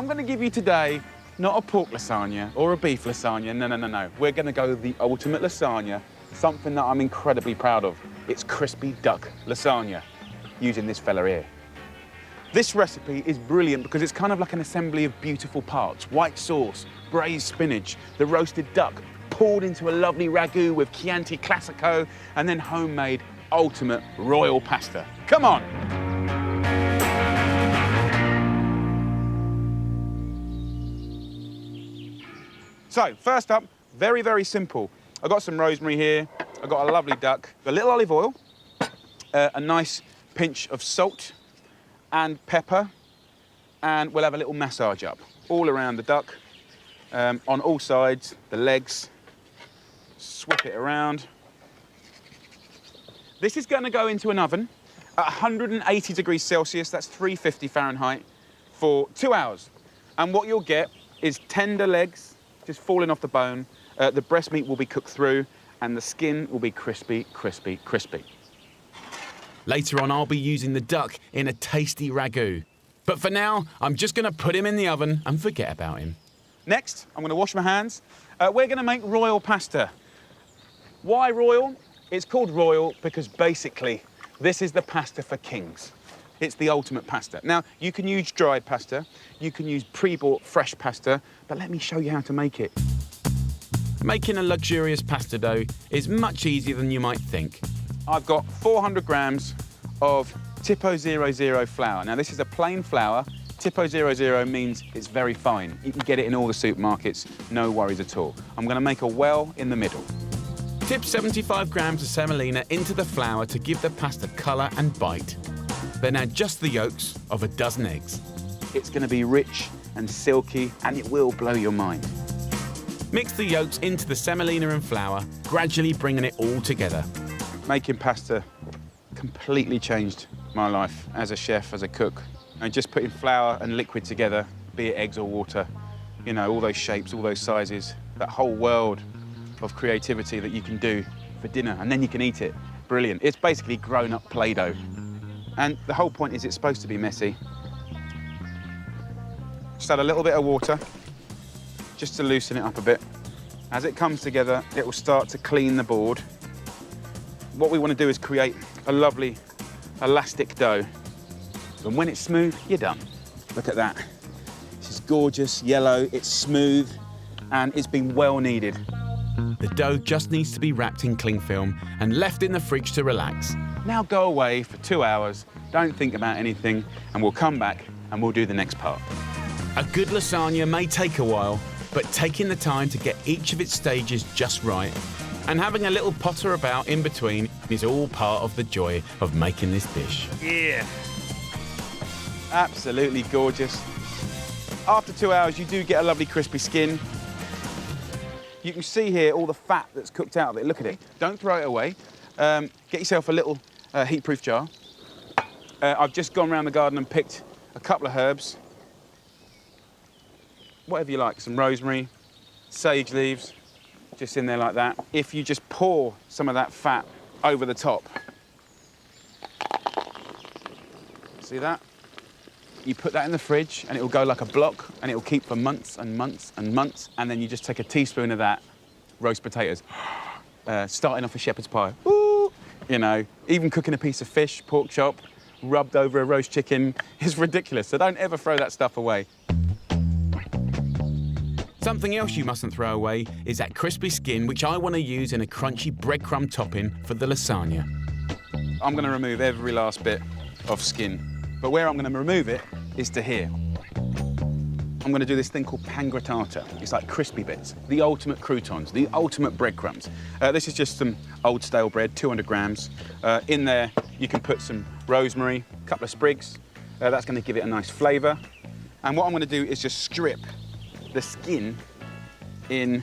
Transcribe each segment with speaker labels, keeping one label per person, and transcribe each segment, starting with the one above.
Speaker 1: I'm going to give you today not a pork lasagna or a beef lasagna. No, no, no, no. We're going to go the ultimate lasagna, something that I'm incredibly proud of. It's crispy duck lasagna, using this fella here. This recipe is brilliant because it's kind of like an assembly of beautiful parts. White sauce, braised spinach, the roasted duck, poured into a lovely ragu with Chianti Classico, and then homemade ultimate royal pasta. Come on. So, first up, very, very simple. I've got some rosemary here. I've got a lovely duck, a little olive oil, a nice pinch of salt and pepper, and we'll have a little massage up all around the duck, on all sides, the legs. Swip it around. This is going to go into an oven at 180 degrees Celsius, that's 350 Fahrenheit, for 2 hours. And what you'll get is tender legs, just falling off the bone. The breast meat will be cooked through, and the skin will be crispy, crispy, crispy.
Speaker 2: Later on, I'll be using the duck in a tasty ragu. But for now, I'm just going to put him in the oven and forget about him.
Speaker 1: Next, I'm going to wash my hands. We're going to make royal pasta. Why royal? It's called royal because basically this is the pasta for kings. It's the ultimate pasta. Now, you can use dried pasta, you can use pre-bought fresh pasta, but let me show you how to make it.
Speaker 2: Making a luxurious pasta dough is much easier than you might think.
Speaker 1: I've got 400 grams of Tipo 00 flour. Now, this is a plain flour. Tipo 00 means it's very fine. You can get it in all the supermarkets, no worries at all. I'm going to make a well in the middle.
Speaker 2: Tip 75 grams of semolina into the flour to give the pasta colour and bite. Then add just the yolks of a dozen eggs.
Speaker 1: It's going to be rich and silky, and it will blow your mind.
Speaker 2: Mix the yolks into the semolina and flour, gradually bringing it all together.
Speaker 1: Making pasta completely changed my life as a chef, as a cook. And just putting flour and liquid together, be it eggs or water, you know, all those shapes, all those sizes, that whole world of creativity that you can do for dinner, and then you can eat it. Brilliant. It's basically grown-up Play-Doh. And the whole point is it's supposed to be messy. Just add a little bit of water, just to loosen it up a bit. As it comes together, it will start to clean the board. What we want to do is create a lovely elastic dough. And when it's smooth, you're done. Look at that. This is gorgeous, yellow, it's smooth, and it's been well kneaded.
Speaker 2: The dough just needs to be wrapped in cling film and left in the fridge to relax.
Speaker 1: Now go away for 2 hours, don't think about anything, and we'll come back and we'll do the next part.
Speaker 2: A good lasagna may take a while, but taking the time to get each of its stages just right and having a little potter about in between is all part of the joy of making this dish.
Speaker 1: Yeah. Absolutely gorgeous. After 2 hours, you do get a lovely crispy skin. You can see here all the fat that's cooked out of it. Look at it. Don't throw it away. Get yourself a little heat-proof jar. I've just gone around the garden and picked a couple of herbs. Whatever you like, some rosemary, sage leaves, just in there like that. If you just pour some of that fat over the top. See that? You put that in the fridge and it will go like a block and it will keep for months and months and months. And then you just take a teaspoon of that, roast potatoes, starting off a shepherd's pie. Ooh, you know, even cooking a piece of fish, pork chop, rubbed over a roast chicken is ridiculous. So don't ever throw that stuff away.
Speaker 2: Something else you mustn't throw away is that crispy skin, which I want to use in a crunchy breadcrumb topping for the lasagna.
Speaker 1: I'm going to remove every last bit of skin. But where I'm going to remove it is to here. I'm going to do this thing called pan grattata. It's like crispy bits, the ultimate croutons, the ultimate breadcrumbs. This is just some old stale bread, 200 grams. In there, you can put some rosemary, a couple of sprigs. That's going to give it a nice flavour. And what I'm going to do is just strip the skin in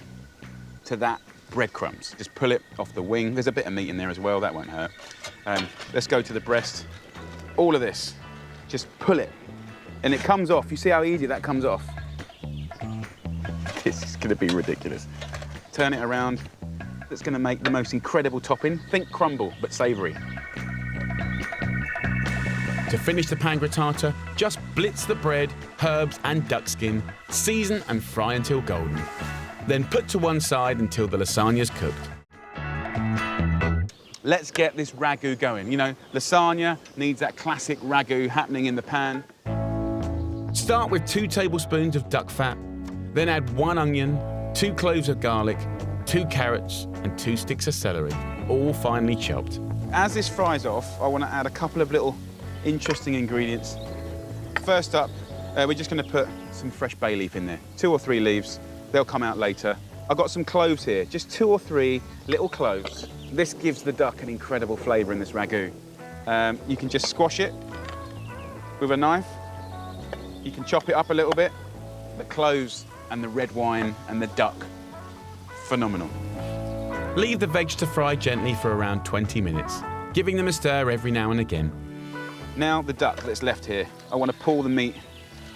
Speaker 1: to that breadcrumbs. Just pull it off the wing. There's a bit of meat in there as well, that won't hurt. Let's go to the breast. All of this. Just pull it, and it comes off. You see how easy that comes off? This is gonna be ridiculous. Turn it around. That's gonna make the most incredible topping. Think crumble, but savoury.
Speaker 2: To finish the pan grattata, just blitz the bread, herbs and duck skin, season and fry until golden. Then put to one side until the lasagna's cooked.
Speaker 1: Let's get this ragu going. You know, lasagna needs that classic ragu happening in the pan.
Speaker 2: Start with 2 tablespoons of duck fat, then add 1 onion, 2 cloves of garlic, 2 carrots and 2 sticks of celery, all finely chopped.
Speaker 1: As this fries off, I want to add a couple of little interesting ingredients. First up, we're just going to put some fresh bay leaf in there. 2 or 3 leaves, they'll come out later. I've got some cloves here, just 2 or 3 little cloves. This gives the duck an incredible flavour in this ragu. You can just squash it with a knife. You can chop it up a little bit. The cloves and the red wine and the duck, phenomenal.
Speaker 2: Leave the veg to fry gently for around 20 minutes, giving them a stir every now and again.
Speaker 1: Now the duck that's left here, I want to pull the meat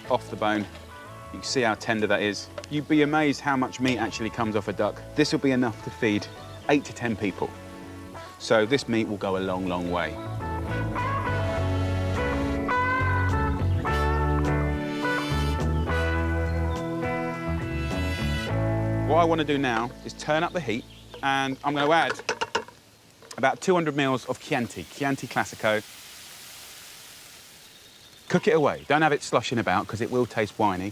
Speaker 1: off the bone. You can see how tender that is. You'd be amazed how much meat actually comes off a duck. This will be enough to feed 8 to 10 people. So this meat will go a long, long way. What I want to do now is turn up the heat, and I'm going to add about 200 mils of Chianti Classico. Cook it away. Don't have it sloshing about because it will taste winey.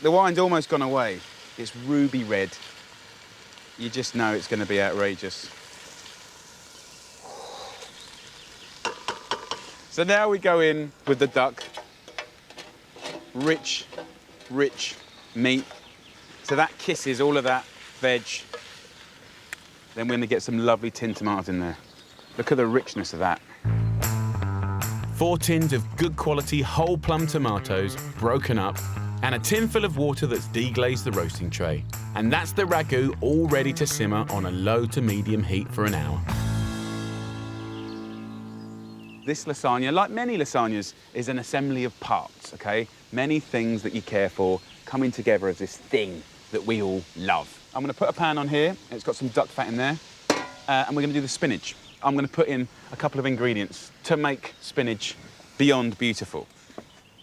Speaker 1: The wine's almost gone away. It's ruby red. You just know it's going to be outrageous. So now we go in with the duck. Rich meat. So that kisses all of that veg. Then we're going to get some lovely tin tomatoes in there. Look at the richness of that.
Speaker 2: 4 tins of good quality whole plum tomatoes, broken up, and a tin full of water that's deglazed the roasting tray. And that's the ragu all ready to simmer on a low to medium heat for an hour.
Speaker 1: This lasagna, like many lasagnas, is an assembly of parts, okay? Many things that you care for coming together as this thing that we all love. I'm going to put a pan on here. It's got some duck fat in there. And we're going to do the spinach. I'm going to put in a couple of ingredients to make spinach beyond beautiful.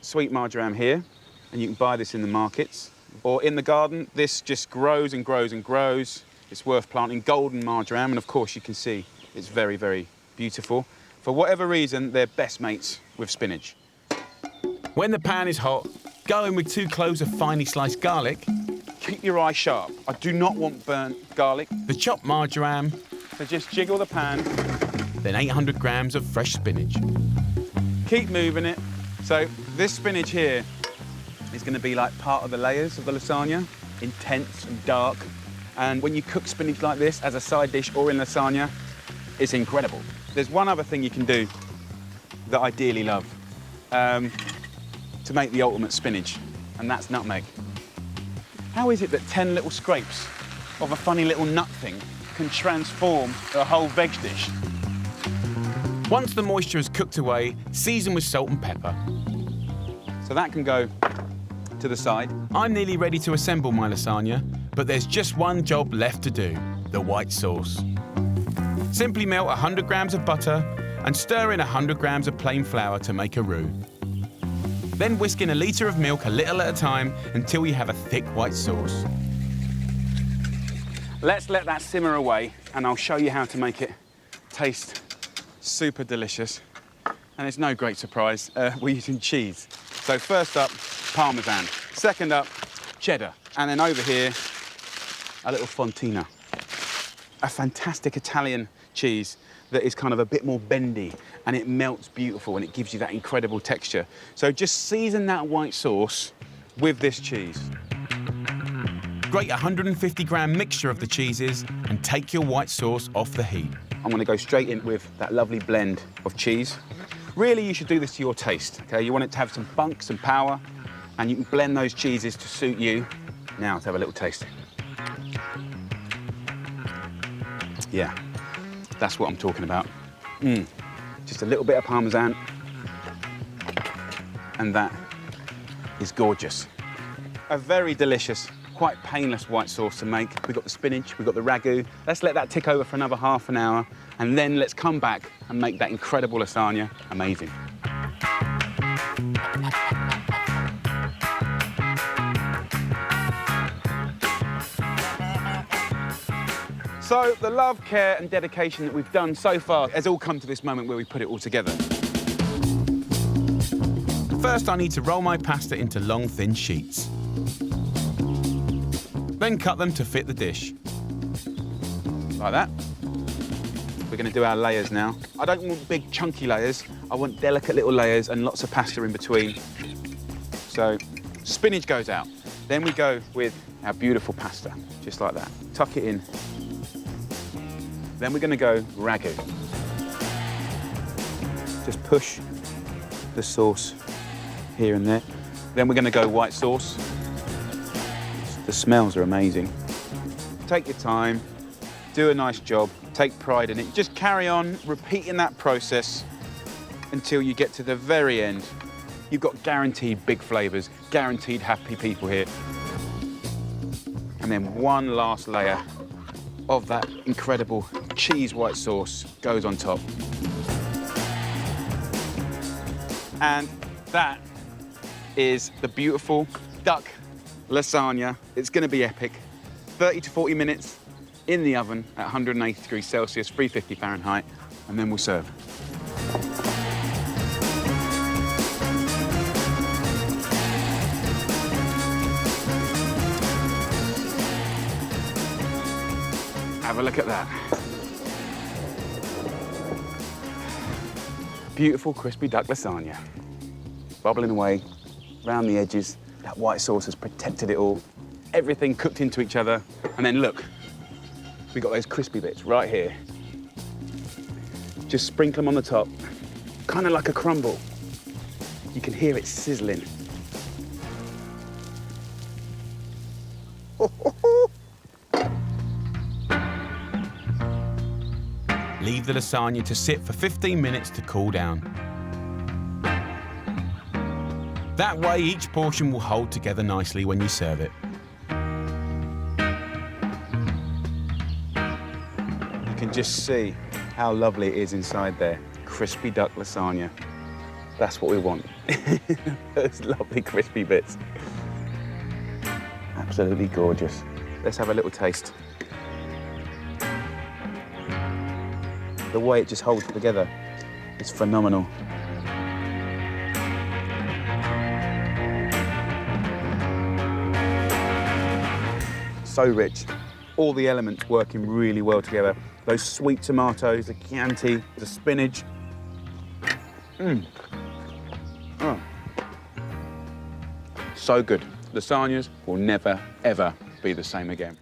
Speaker 1: Sweet marjoram here, and you can buy this in the markets. Or in the garden, this just grows and grows and grows. It's worth planting. Golden marjoram, and of course you can see it's very, very beautiful. For whatever reason, they're best mates with spinach.
Speaker 2: When the pan is hot, go in with 2 cloves of finely sliced garlic.
Speaker 1: Keep your eye sharp. I do not want burnt garlic.
Speaker 2: The chopped marjoram.
Speaker 1: So just jiggle the pan.
Speaker 2: Then 800 grams of fresh spinach.
Speaker 1: Keep moving it. So this spinach here is going to be like part of the layers of the lasagna, intense and dark. And when you cook spinach like this as a side dish or in lasagna, it's incredible. There's one other thing you can do that I dearly love to make the ultimate spinach, and that's nutmeg. How is it that 10 little scrapes of a funny little nut thing can transform a whole veg dish?
Speaker 2: Once the moisture is cooked away, season with salt and pepper.
Speaker 1: So that can go to the side.
Speaker 2: I'm nearly ready to assemble my lasagna, but there's just one job left to do, the white sauce. Simply melt 100 grams of butter and stir in 100 grams of plain flour to make a roux. Then whisk in a litre of milk a little at a time until you have a thick white sauce.
Speaker 1: Let's let that simmer away, and I'll show you how to make it taste super delicious. And it's no great surprise, we're using cheese. So first up, Parmesan. Second up, cheddar. And then over here, a little fontina. A fantastic Italian cheese that is kind of a bit more bendy, and it melts beautiful and it gives you that incredible texture. So just season that white sauce with this cheese.
Speaker 2: Grate a 150-gram mixture of the cheeses and take your white sauce off the heat.
Speaker 1: I'm going to go straight in with that lovely blend of cheese. Really, you should do this to your taste, okay? You want it to have some bunk, some power, and you can blend those cheeses to suit you. Now, let's have a little taste. Yeah, that's what I'm talking about. Just a little bit of Parmesan, and that is gorgeous. A very delicious, quite painless white sauce to make. We've got the spinach, we've got the ragu. Let's let that tick over for another half an hour, And then let's come back and make that incredible lasagna amazing. So the love, care and dedication that we've done so far has all come to this moment where we put it all together.
Speaker 2: First, I need to roll my pasta into long, thin sheets. Then cut them to fit the dish.
Speaker 1: Like that. We're going to do our layers now. I don't want big, chunky layers. I want delicate little layers and lots of pasta in between. So spinach goes out. Then we go with our beautiful pasta, just like that. Tuck it in. Then we're going to go ragu. Just push the sauce here and there. Then we're going to go white sauce. The smells are amazing. Take your time, do a nice job, take pride in it. Just carry on repeating that process until you get to the very end. You've got guaranteed big flavours, guaranteed happy people here. And then one last layer of that incredible cheese white sauce goes on top. And that is the beautiful duck lasagna. It's going to be epic. 30 to 40 minutes in the oven at 180 degrees Celsius, 350 Fahrenheit, and then we'll serve. Have a look at that. Beautiful crispy duck lasagna. Bubbling away around the edges. That white sauce has protected it all. Everything cooked into each other. And then look, we got those crispy bits right here. Just sprinkle them on the top, kind of like a crumble. You can hear it sizzling.
Speaker 2: Leave the lasagna to sit for 15 minutes to cool down. That way, each portion will hold together nicely when you serve it.
Speaker 1: You can just see how lovely it is inside there. Crispy duck lasagna. That's what we want. Those lovely crispy bits. Absolutely gorgeous. Let's have a little taste. The way it just holds together is phenomenal. So rich. All the elements working really well together. Those sweet tomatoes, the Chianti, the spinach. Oh. So good. Lasagnas will never, ever be the same again.